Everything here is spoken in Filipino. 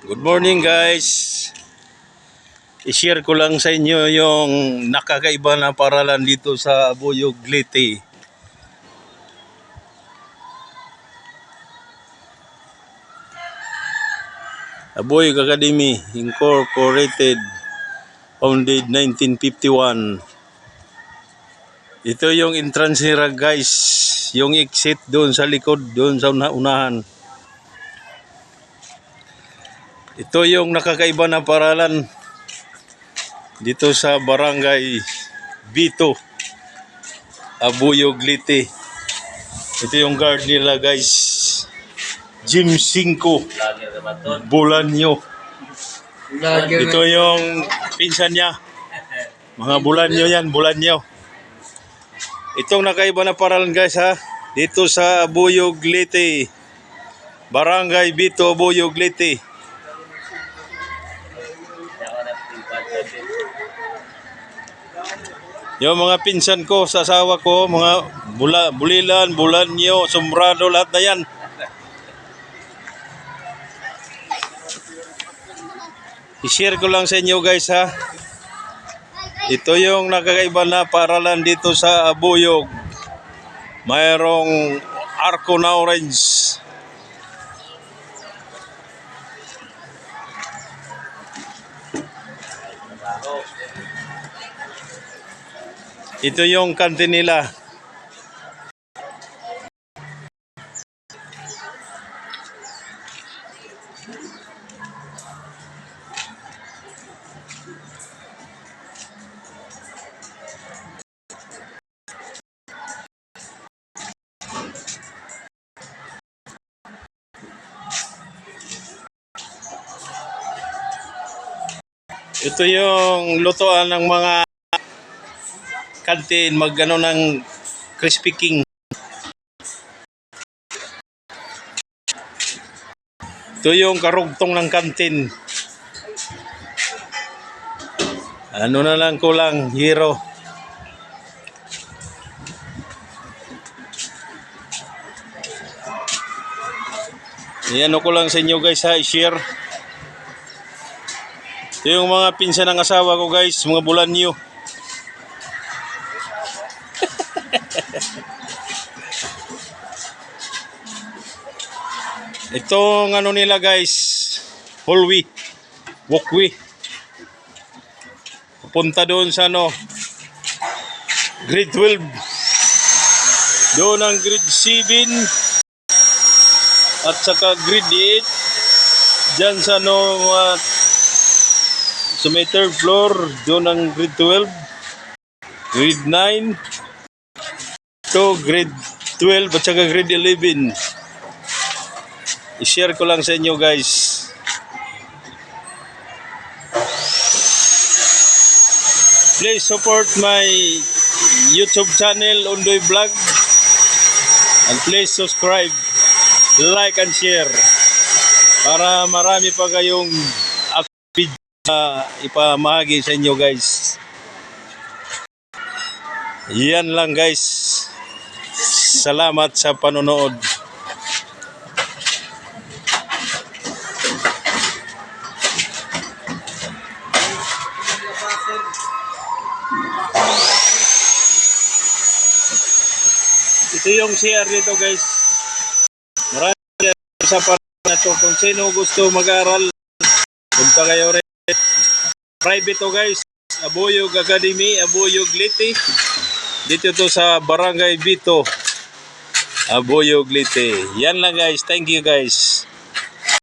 Good morning guys. I-share ko lang sa inyo yung nakakaiba na paralan dito sa Abuyog, Leyte. Abuyog Academy Incorporated, founded 1951. Ito yung entrance nila guys. Yung exit doon sa likod, doon sa unahan. Ito yung nakakaiba na paralan dito sa Barangay Bito, Abuyog, Leyte. Ito yung guard nila guys. Jim 5 Bulanyo. Ito yung pinsan niya. Mga Bulanyo yan, Bulanyo. Itong nakaiba na paralan guys ha. Dito sa Abuyog, Leyte. Barangay Bito, Abuyog, Leyte. Yung mga pinsan ko sa asawa ko, mga Bulilan, Bulanyo, Sombrado, lahat na yan. I-share ko lang sa inyo guys ha. Ito yung nakakaiba na paralan dito sa Abuyog. Mayroong arko na orange. Ito yung kantin nila. Ito yung lutuan ng mga kantin, magano ng Crispy King. Ito yung karugtong ng kantin. Ano na lang kulang, hero. Iyan ko lang sa inyo guys ha, i-share. Ito yung mga pinsan ng asawa ko guys, mga Bulanyo. Itong ano nila guys, hallway, walkway. Punta doon sa ano, grade 12. Doon ang grade 7 at saka grade 8. Diyan sa ano, sa may third floor, doon ang grade 12, grade 9, to grade 12 at saka grade 11. I-share ko lang sa inyo guys. Please support my YouTube channel, Undoy Vlog. And please subscribe, like and share. Para marami pa kayong video ipamahagi sa inyo guys. Yan lang guys. Salamat sa panonood. Ito yung CR dito guys. Marami sa na to. Kung sino gusto mag-aral, punta kayo rin. Private to guys. Abuyog Academy, Abuyog, Leyte. Dito to sa Barangay Bito, Abuyog, Leyte. Yan lang guys. Thank you guys.